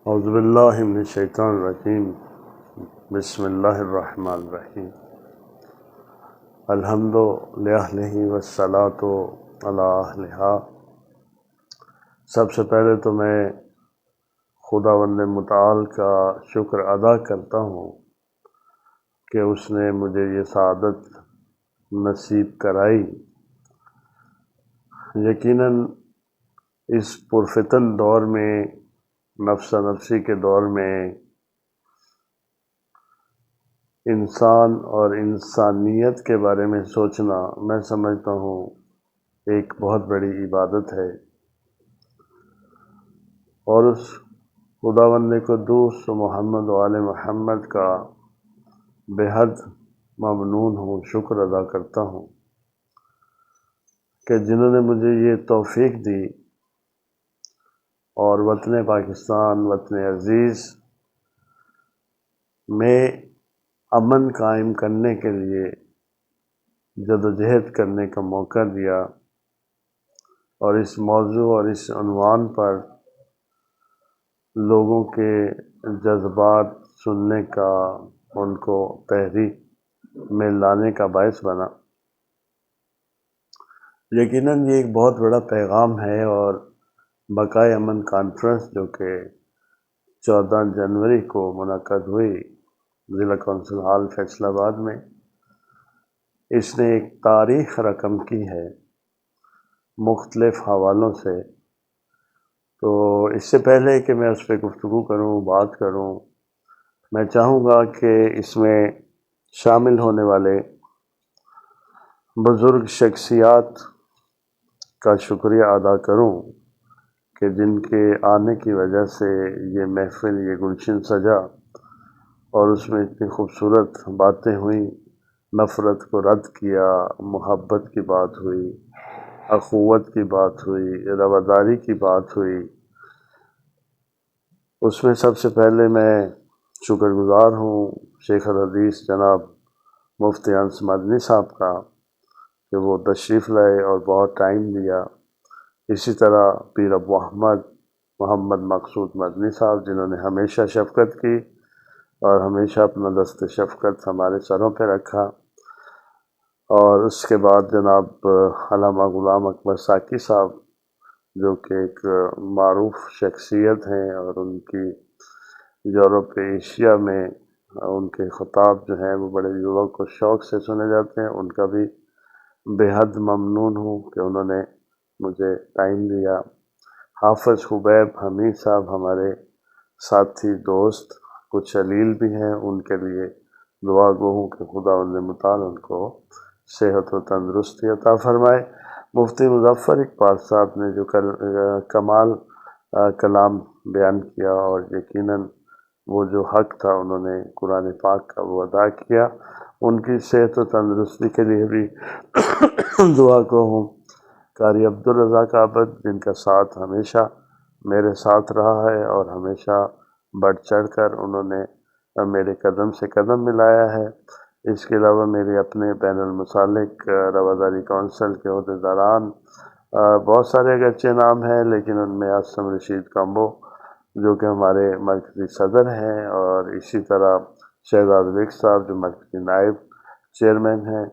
اعوذ باللہ من الشیطان الرجیم بسم اللہ الرحمن الرحیم الحمد للہ والصلاۃ علی اہلہا۔ سب سے پہلے تو میں خداوند متعال کا شکر ادا کرتا ہوں کہ اس نے مجھے یہ سعادت نصیب کرائی۔ یقیناً اس پرفتن دور میں، نفس نفسی کے دور میں، انسان اور انسانیت کے بارے میں سوچنا میں سمجھتا ہوں ایک بہت بڑی عبادت ہے، اور اس خداوند قدوس محمد و آل محمد کا بے حد ممنون ہوں، شکر ادا کرتا ہوں کہ جنہوں نے مجھے یہ توفیق دی اور وطن پاکستان، وطن عزیز میں امن قائم کرنے کے لیے جدوجہد کرنے کا موقع دیا، اور اس موضوع اور اس عنوان پر لوگوں کے جذبات سننے کا، ان کو تحریک میں لانے کا باعث بنا۔ یقیناً یہ ایک بہت بڑا پیغام ہے، اور بقائے امن کانفرنس جو کہ 14 جنوری کو منعقد ہوئی ضلع کونسل ہال فیصل آباد میں، اس نے ایک تاریخ رقم کی ہے مختلف حوالوں سے۔ تو اس سے پہلے کہ میں اس پہ گفتگو کروں، بات کروں، میں چاہوں گا کہ اس میں شامل ہونے والے بزرگ شخصیات کا شکریہ ادا کروں کہ جن کے آنے کی وجہ سے یہ محفل، یہ گلشن سجا، اور اس میں اتنی خوبصورت باتیں ہوئیں۔ نفرت کو رد کیا، محبت کی بات ہوئی، اخوت کی بات ہوئی، رواداری کی بات ہوئی۔ اس میں سب سے پہلے میں شکر گزار ہوں شیخ الحدیث جناب مفتی انس مدنی صاحب کا کہ وہ تشریف لائے اور بہت ٹائم دیا۔ اسی طرح پیر ابو احمد محمد مقصود مدنی صاحب، جنہوں نے ہمیشہ شفقت کی اور ہمیشہ اپنا دست شفقت ہمارے سروں پہ رکھا۔ اور اس کے بعد جناب علامہ غلام اکبر ساکی صاحب، جو کہ ایک معروف شخصیت ہیں، اور ان کی یورپ ایشیا میں ان کے خطاب جو ہیں وہ بڑے ذوق و شوق سے سنے جاتے ہیں۔ ان کا بھی بے حد ممنون ہوں کہ انہوں نے مجھے ٹائم دیا۔ حافظ خبیب حمید صاحب ہمارے ساتھی دوست، کچھ علیل بھی ہیں، ان کے لیے دعا گو ہوں کہ خداوند متعال ان کو صحت و تندرستی عطا فرمائے۔ مفتی مظفر اقبال صاحب نے جو کمال کلام بیان کیا، اور یقیناً وہ جو حق تھا انہوں نے قرآن پاک کا وہ ادا کیا، ان کی صحت و تندرستی کے لیے بھی دعا کو ہوں۔ قاری عبدالرزاق عابد، جن کا ساتھ ہمیشہ میرے ساتھ رہا ہے اور ہمیشہ بڑھ چڑھ کر انہوں نے میرے قدم سے قدم ملایا ہے۔ اس کے علاوہ میرے اپنے بین المسالک رواداری کونسل کے عہدیداران، بہت سارے اگرچہ نام ہیں، لیکن ان میں عاصم رشید کامبو جو کہ ہمارے مرکزی صدر ہیں، اور اسی طرح شہزاد ویک صاحب جو مرکزی نائب چیئرمین ہیں،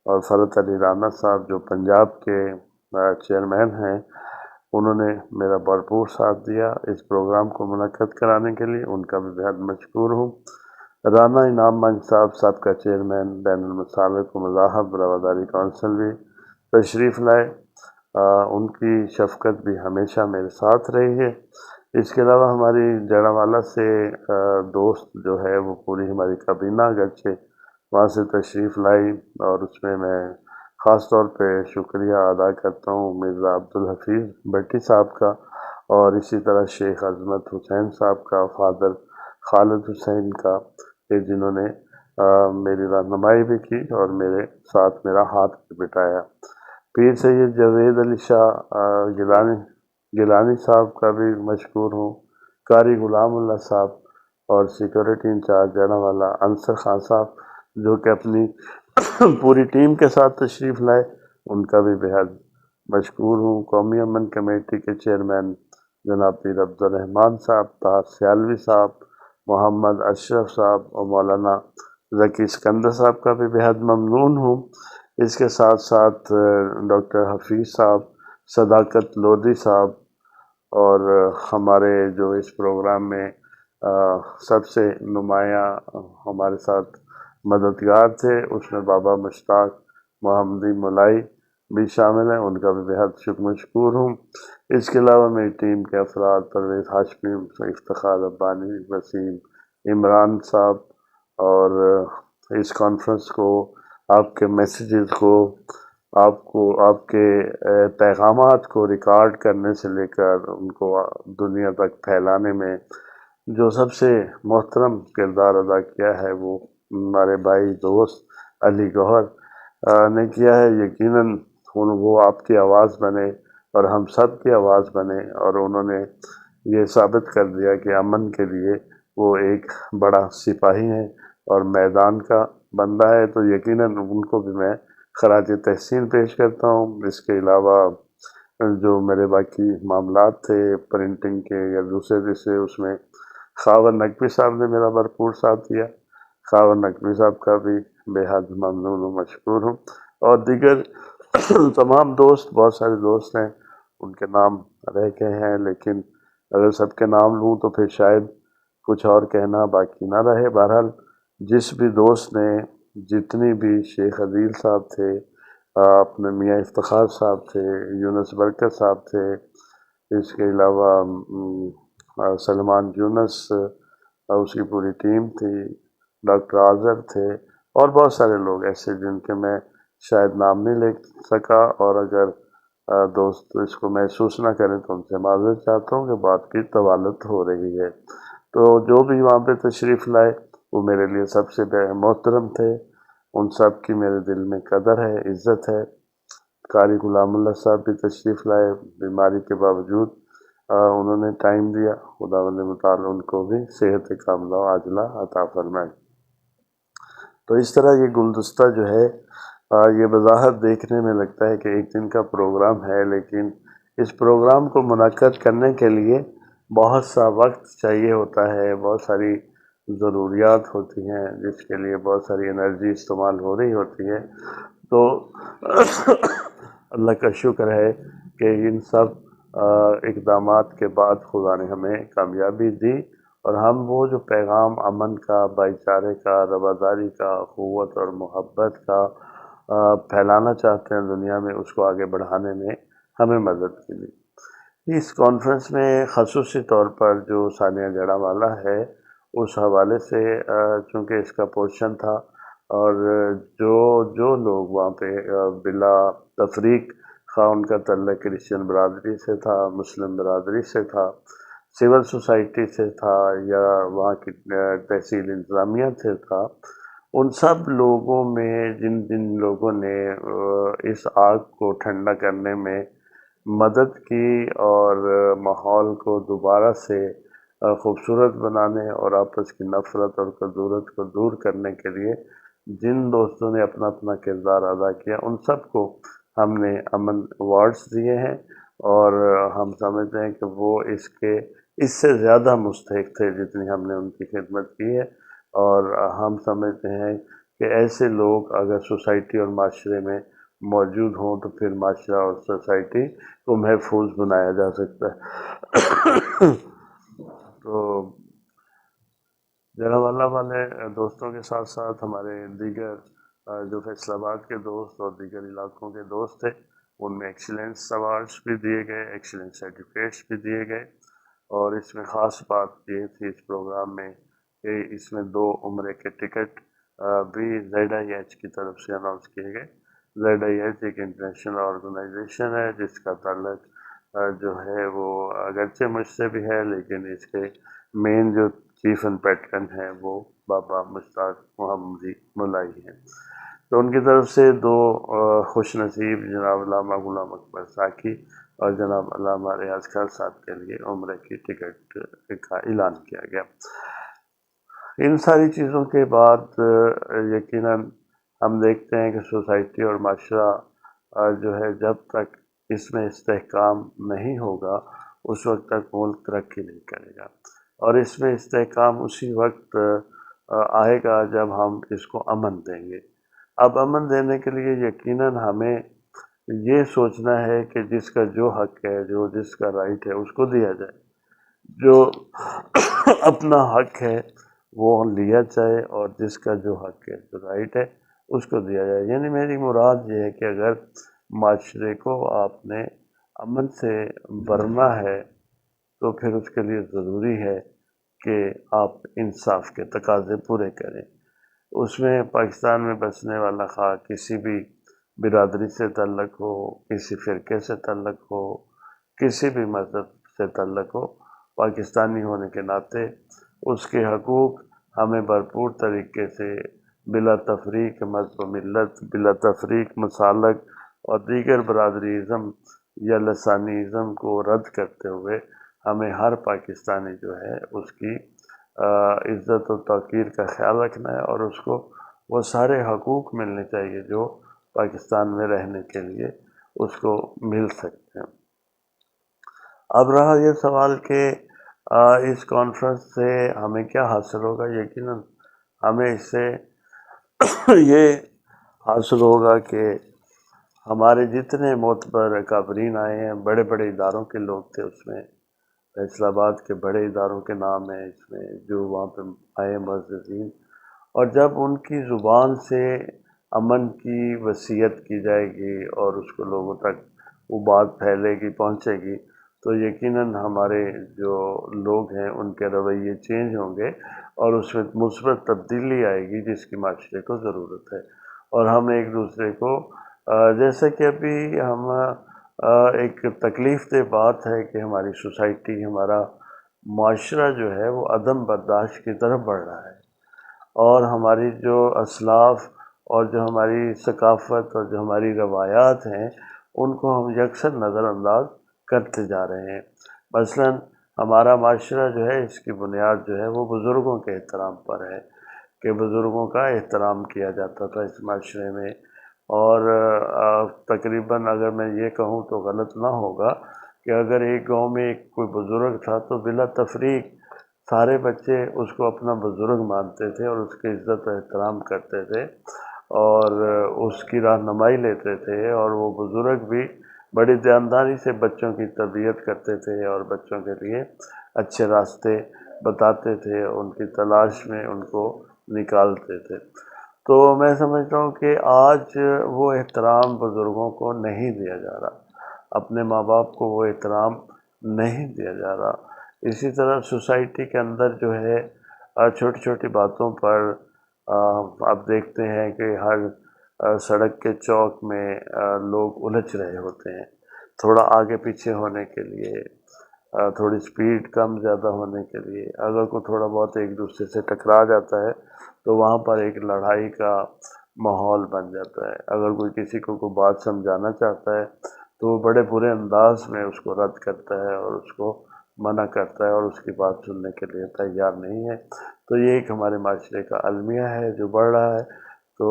اور فرت علی رانا صاحب جو پنجاب کے چیئرمین ہیں، انہوں نے میرا بھرپور ساتھ دیا اس پروگرام کو منعقد کرانے کے لیے، ان کا بھی بہت مشکور ہوں۔ رانا انعام منچ صاحب سابقہ چیئرمین بین المسالک و مذاہب رواداری کونسل بھی تشریف لائے، ان کی شفقت بھی ہمیشہ میرے ساتھ رہی ہے۔ اس کے علاوہ ہماری جڑا والا سے دوست جو ہے وہ پوری ہماری کابینہ اگرچہ وہاں سے تشریف لائی، اور اس میں خاص طور پہ شکریہ ادا کرتا ہوں مرزا عبدالحفیظ بٹی صاحب کا، اور اسی طرح شیخ عظمت حسین صاحب کا، فادر خالد حسین کا، کہ جنہوں نے میری رہنمائی بھی کی اور میرے ساتھ میرا ہاتھ بھی بٹایا۔ پیر سید جاوید علی شاہ گیلانی صاحب کا بھی مشکور ہوں۔ قاری غلام اللہ صاحب، اور سیکورٹی انچارج جڑا والا انصر خان صاحب جو کہ اپنی پوری ٹیم کے ساتھ تشریف لائے، ان کا بھی بہت مشکور ہوں۔ قومی امن کمیٹی کے چیئرمین جناب پیر عبدالرحمان صاحب، طاہر سیالوی صاحب، محمد اشرف صاحب اور مولانا ذکی سکندر صاحب کا بھی بےحد ممنون ہوں۔ اس کے ساتھ ساتھ ڈاکٹر حفیظ صاحب، صداقت لودھی صاحب، اور ہمارے جو اس پروگرام میں سب سے نمایاں ہمارے ساتھ مددگار تھے، اس میں بابا مشتاق محمدی ملائی بھی شامل ہیں، ان کا بھی بےحد شکر مشکور ہوں۔ اس کے علاوہ میری ٹیم کے افراد پرویز ہاشمی، افتخار ربانی، وسیم عمران صاحب، اور اس کانفرنس کو، آپ کے میسیجز کو، آپ کے پیغامات کو ریکارڈ کرنے سے لے کر ان کو دنیا تک پھیلانے میں جو سب سے محترم کردار ادا کیا ہے، وہ ہمارے بھائی دوست علی گوہر نے کیا ہے۔ یقیناً وہ آپ کی آواز بنے اور ہم سب کی آواز بنے، اور انہوں نے یہ ثابت کر دیا کہ امن کے لیے وہ ایک بڑا سپاہی ہیں اور میدان کا بندہ ہے، تو یقیناً ان کو بھی میں خراج تحسین پیش کرتا ہوں۔ اس کے علاوہ جو میرے باقی معاملات تھے پرنٹنگ کے یا دوسرے جیسے، اس میں خاور نقوی صاحب نے میرا بھرپور ساتھ دیا۔ خاور نقوی صاحب کا بھی بے حد ممنون و مشکور ہوں، اور دیگر تمام دوست، بہت سارے دوست ہیں، ان کے نام رہ گئے ہیں، لیکن اگر سب کے نام لوں تو پھر شاید کچھ اور کہنا باقی نہ رہے۔ بہرحال جس بھی دوست نے، جتنی بھی، شیخ عدیل صاحب تھے، اپنے میاں افتخار صاحب تھے، یونس برکت صاحب تھے، اس کے علاوہ سلمان یونس، اس کی پوری ٹیم تھی، ڈاکٹر آذر تھے، اور بہت سارے لوگ ایسے جن کے میں شاید نام نہیں لے سکا، اور اگر دوست اس کو محسوس نہ کریں تو ان سے معذرت چاہتا ہوں کہ بات کی طوالت ہو رہی ہے۔ تو جو بھی وہاں پہ تشریف لائے وہ میرے لیے سب سے محترم تھے، ان سب کی میرے دل میں قدر ہے، عزت ہے۔ قاری غلام اللہ صاحب بھی تشریف لائے، بیماری کے باوجود انہوں نے ٹائم دیا، خداوند متعال ان کو بھی صحت کاملہ و عاجلہ عطا فرمائے۔ تو اس طرح یہ گلدستہ جو ہے، یہ بظاہر دیکھنے میں لگتا ہے کہ ایک دن کا پروگرام ہے، لیکن اس پروگرام کو منعقد کرنے کے لیے بہت سا وقت چاہیے ہوتا ہے، بہت ساری ضروریات ہوتی ہیں، جس کے لیے بہت ساری انرجی استعمال ہو رہی ہوتی ہے۔ تو اللہ کا شکر ہے کہ ان سب اقدامات کے بعد خدا نے ہمیں کامیابی دی، اور ہم وہ جو پیغام امن کا، بھائی چارے کا، رواداری کا، اخوت اور محبت کا پھیلانا چاہتے ہیں دنیا میں، اس کو آگے بڑھانے میں ہمیں مدد ملی۔ اس کانفرنس میں خصوصی طور پر جو ثانیہ جڑا والا ہے، اس حوالے سے چونکہ اس کا پورشن تھا، اور جو لوگ وہاں پہ بلا تفریق، خواہ ان کا تعلق کرسچن برادری سے تھا، مسلم برادری سے تھا، سول سوسائٹی سے تھا، یا وہاں کی تحصیل انتظامیہ سے تھا، ان سب لوگوں میں جن جن لوگوں نے اس آگ کو ٹھنڈا کرنے میں مدد کی، اور ماحول کو دوبارہ سے خوبصورت بنانے اور آپس کی نفرت اور کدورت کو دور کرنے کے لیے جن دوستوں نے اپنا اپنا کردار ادا کیا، ان سب کو ہم نے امن ایوارڈز دیے ہیں، اور ہم سمجھتے ہیں کہ وہ اس سے زیادہ مستحق تھے جتنی ہم نے ان کی خدمت کی ہے، اور ہم سمجھتے ہیں کہ ایسے لوگ اگر سوسائٹی اور معاشرے میں موجود ہوں تو پھر معاشرہ اور سوسائٹی کو محفوظ بنایا جا سکتا ہے۔ تو جڑا والا والے دوستوں کے ساتھ ساتھ ہمارے دیگر جو فیصل آباد کے دوست اور دیگر علاقوں کے دوست تھے، ان میں ایکسیلنس ایوارڈس بھی دیے گئے، ایکسیلنس سرٹیفکیٹس بھی دیے گئے، اور اس میں خاص بات یہ تھی اس پروگرام میں کہ اس میں 2 عمرے کے ٹکٹ بھی ZIH کی طرف سے اناؤنس کیے گئے۔ ZIH ایک انٹرنیشنل آرگنائزیشن ہے جس کا تعلق جو ہے وہ اگرچہ مجھ سے بھی ہے، لیکن اس کے مین جو چیف اینڈ پیٹرن ہے وہ بابا مشتاق محمدی ملائی ہیں۔ تو ان کی طرف سے 2 خوش نصیب جناب علامہ غلام اکبر ساکی اور جناب علامہ ریاض خان صاحب کے لیے عمرے کی ٹکٹ کا اعلان کیا گیا۔ ان ساری چیزوں کے بعد یقیناً ہم دیکھتے ہیں کہ سوسائٹی اور معاشرہ جو ہے، جب تک اس میں استحکام نہیں ہوگا، اس وقت تک ملک ترقی نہیں کرے گا، اور اس میں استحکام اسی وقت آئے گا جب ہم اس کو امن دیں گے۔ اب امن دینے کے لیے یقیناً ہمیں یہ سوچنا ہے کہ جس کا جو حق ہے، جس کا رائٹ ہے، اس کو دیا جائے، جو اپنا حق ہے وہ لیا جائے، اور جس کا جو حق ہے، جو رائٹ ہے، اس کو دیا جائے۔ یعنی میری مراد یہ ہے کہ اگر معاشرے کو آپ نے امن سے بھرنا ہے تو پھر اس کے لیے ضروری ہے کہ آپ انصاف کے تقاضے پورے کریں۔ اس میں پاکستان میں بسنے والا خواہ کسی بھی برادری سے تعلق ہو، کسی فرقے سے تعلق ہو، کسی بھی مذہب سے تعلق ہو، پاکستانی ہونے کے ناطے اس کے حقوق ہمیں بھرپور طریقے سے بلا تفریق مذہب و ملت، بلا تفریق مسالک اور دیگر برادریزم یا لسانیزم کو رد کرتے ہوئے ہمیں ہر پاکستانی جو ہے اس کی عزت و توقیر کا خیال رکھنا ہے، اور اس کو وہ سارے حقوق ملنے چاہیے جو پاکستان میں رہنے کے لیے اس کو مل سکتے ہیں۔ اب رہا یہ سوال کہ اس کانفرنس سے ہمیں کیا حاصل ہوگا۔ یقیناً ہمیں اس سے یہ حاصل ہوگا کہ ہمارے جتنے معتبر اکابرین آئے ہیں، بڑے بڑے اداروں کے لوگ تھے، اس میں فیصل آباد کے بڑے اداروں کے نام ہیں اس میں، جو وہاں پہ آئے معززین، اور جب ان کی زبان سے امن کی وصیت کی جائے گی اور اس کو لوگوں تک وہ بات پھیلے گی، پہنچے گی، تو یقیناً ہمارے جو لوگ ہیں ان کے رویے چینج ہوں گے، اور اس میں مثبت تبدیلی آئے گی جس کی معاشرے کو ضرورت ہے۔ اور ہم ایک دوسرے کو جیسا کہ ابھی ہم ایک تکلیف دہ بات ہے کہ ہماری سوسائٹی، ہمارا معاشرہ جو ہے وہ عدم برداشت کی طرف بڑھ رہا ہے، اور ہماری جو اسلاف اور جو ہماری ثقافت اور جو ہماری روایات ہیں ان کو ہم یکسر نظر انداز کرتے جا رہے ہیں۔ مثلاً ہمارا معاشرہ جو ہے اس کی بنیاد جو ہے وہ بزرگوں کے احترام پر ہے، کہ بزرگوں کا احترام کیا جاتا تھا اس معاشرے میں، اور تقریباً اگر میں یہ کہوں تو غلط نہ ہوگا کہ اگر ایک گاؤں میں کوئی بزرگ تھا تو بلا تفریق سارے بچے اس کو اپنا بزرگ مانتے تھے اور اس کی عزت و احترام کرتے تھے، اور اس کی رہنمائی لیتے تھے، اور وہ بزرگ بھی بڑی دیانتداری سے بچوں کی تربیت کرتے تھے اور بچوں کے لیے اچھے راستے بتاتے تھے، ان کی تلاش میں ان کو نکالتے تھے۔ تو میں سمجھتا ہوں کہ آج وہ احترام بزرگوں کو نہیں دیا جا رہا، اپنے ماں باپ کو وہ احترام نہیں دیا جا رہا۔ اسی طرح سوسائٹی کے اندر جو ہے چھوٹی چھوٹی باتوں پر آپ دیکھتے ہیں کہ ہر سڑک کے چوک میں لوگ الجھ رہے ہوتے ہیں، تھوڑا آگے پیچھے ہونے کے لیے، تھوڑی سپیڈ کم زیادہ ہونے کے لیے، اگر کوئی تھوڑا بہت ایک دوسرے سے ٹکرا جاتا ہے تو وہاں پر ایک لڑائی کا ماحول بن جاتا ہے۔ اگر کوئی کسی کو کوئی بات سمجھانا چاہتا ہے تو وہ بڑے برے انداز میں اس کو رد کرتا ہے اور اس کو منع کرتا ہے اور اس کی بات سننے کے لیے تیار نہیں ہے۔ تو یہ ایک ہمارے معاشرے کا المیہ ہے جو بڑھ رہا ہے۔ تو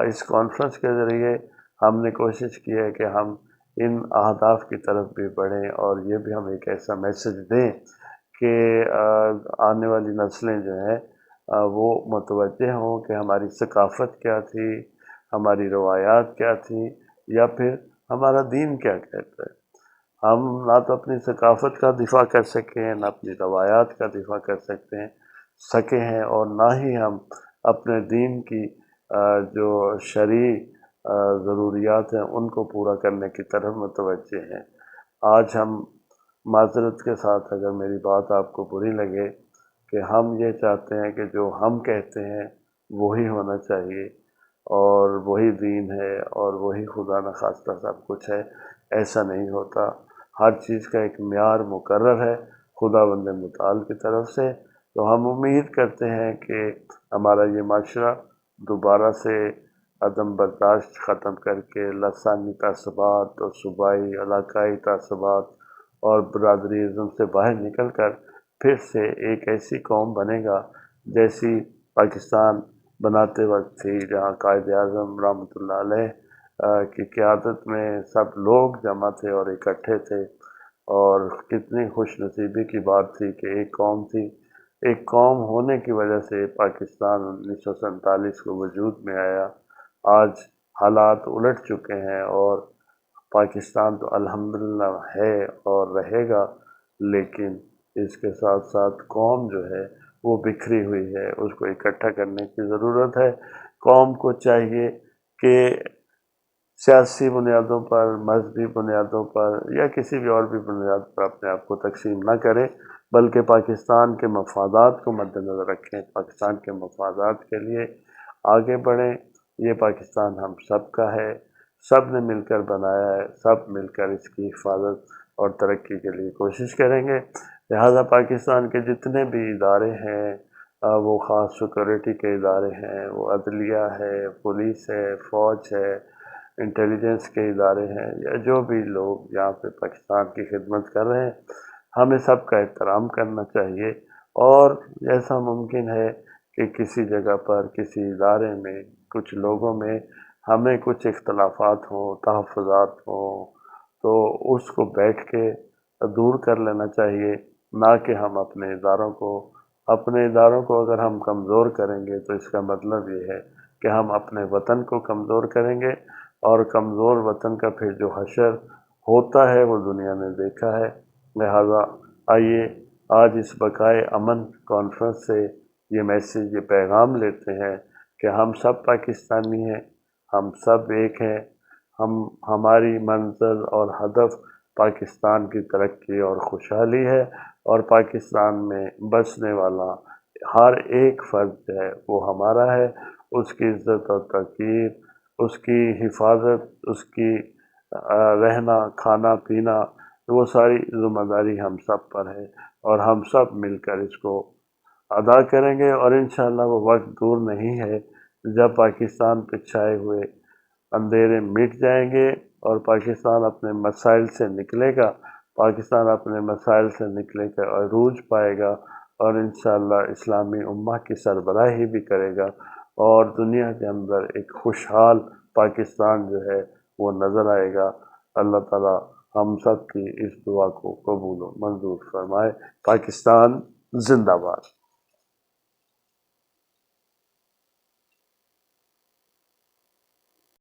اس کانفرنس کے ذریعے ہم نے کوشش کی ہے کہ ہم ان اہداف کی طرف بھی بڑھیں، اور یہ بھی ہم ایک ایسا میسج دیں کہ آنے والی نسلیں جو ہیں وہ متوجہ ہوں کہ ہماری ثقافت کیا تھی، ہماری روایات کیا تھی، یا پھر ہمارا دین کیا کہتا ہے۔ ہم نہ تو اپنی ثقافت کا دفاع کر سکے ہیں، نہ اپنی روایات کا دفاع کر سکے ہیں، اور نہ ہی ہم اپنے دین کی جو شرعی ضروریات ہیں ان کو پورا کرنے کی طرف متوجہ ہیں۔ آج ہم معذرت کے ساتھ اگر میری بات آپ کو بری لگے کہ ہم یہ چاہتے ہیں کہ جو ہم کہتے ہیں وہی ہونا چاہیے، اور وہی دین ہے، اور وہی خدا نخواستہ سب کچھ ہے، ایسا نہیں ہوتا۔ ہر چیز کا ایک معیار مقرر ہے خداوند متعال کی طرف سے۔ تو ہم امید کرتے ہیں کہ ہمارا یہ معاشرہ دوبارہ سے عدم برداشت ختم کر کے لسانی تعصبات اور صوبائی علاقائی تعصبات اور برادریزم سے باہر نکل کر پھر سے ایک ایسی قوم بنے گا جیسی پاکستان بناتے وقت تھی، جہاں قائد اعظم رحمۃ اللہ علیہ کی قیادت میں سب لوگ جمع تھے اور اکٹھے تھے، اور کتنی خوش نصیبی کی بات تھی کہ ایک قوم تھی، ایک قوم ہونے کی وجہ سے پاکستان 1947 کو وجود میں آیا۔ آج حالات الٹ چکے ہیں اور پاکستان تو الحمدللہ ہے اور رہے گا، لیکن اس کے ساتھ ساتھ قوم جو ہے وہ بکھری ہوئی ہے، اس کو اکٹھا کرنے کی ضرورت ہے۔ قوم کو چاہیے کہ سیاسی بنیادوں پر، مذہبی بنیادوں پر یا کسی بھی اور بھی بنیاد پر اپنے آپ کو تقسیم نہ کرے، بلکہ پاکستان کے مفادات کو مد نظر رکھیں، پاکستان کے مفادات کے لیے آگے بڑھیں۔ یہ پاکستان ہم سب کا ہے، سب نے مل کر بنایا ہے، سب مل کر اس کی حفاظت اور ترقی کے لیے کوشش کریں گے۔ لہٰذا پاکستان کے جتنے بھی ادارے ہیں، وہ خاص سیکورٹی کے ادارے ہیں، وہ عدلیہ ہے، پولیس ہے، فوج ہے، انٹیلیجنس کے ادارے ہیں، یا جو بھی لوگ یہاں پہ پاکستان کی خدمت کر رہے ہیں، ہمیں سب کا احترام کرنا چاہیے۔ اور ایسا ممکن ہے کہ کسی جگہ پر، کسی ادارے میں، کچھ لوگوں میں ہمیں کچھ اختلافات ہوں، تحفظات ہوں، تو اس کو بیٹھ کے دور کر لینا چاہیے، نہ کہ ہم اپنے اداروں کو اگر ہم کمزور کریں گے تو اس کا مطلب یہ ہے کہ ہم اپنے وطن کو کمزور کریں گے، اور کمزور وطن کا پھر جو حشر ہوتا ہے وہ دنیا نے دیکھا ہے۔ لہٰذا آئیے آج اس بقائے امن کانفرنس سے یہ میسیج، یہ پیغام لیتے ہیں کہ ہم سب پاکستانی ہیں، ہم سب ایک ہیں، ہماری منزل اور ہدف پاکستان کی ترقی اور خوشحالی ہے، اور پاکستان میں بسنے والا ہر ایک فرد جو ہے وہ ہمارا ہے۔ اس کی عزت اور توقیر، اس کی حفاظت، اس کی رہنا، کھانا پینا، وہ ساری ذمہ داری ہم سب پر ہے، اور ہم سب مل کر اس کو ادا کریں گے۔ اور انشاءاللہ وہ وقت دور نہیں ہے جب پاکستان پہ چھائے ہوئے اندھیرے مٹ جائیں گے اور پاکستان اپنے مسائل سے نکلے گا، پاکستان اپنے مسائل سے نکلے گا، عروج پائے گا، اور انشاءاللہ اسلامی امہ کی سربراہی بھی کرے گا، اور دنیا کے اندر ایک خوشحال پاکستان جو ہے وہ نظر آئے گا۔ اللہ تعالی ہم سب کی اس دعا کو قبول و منظور فرمائے۔ پاکستان زندہ باد۔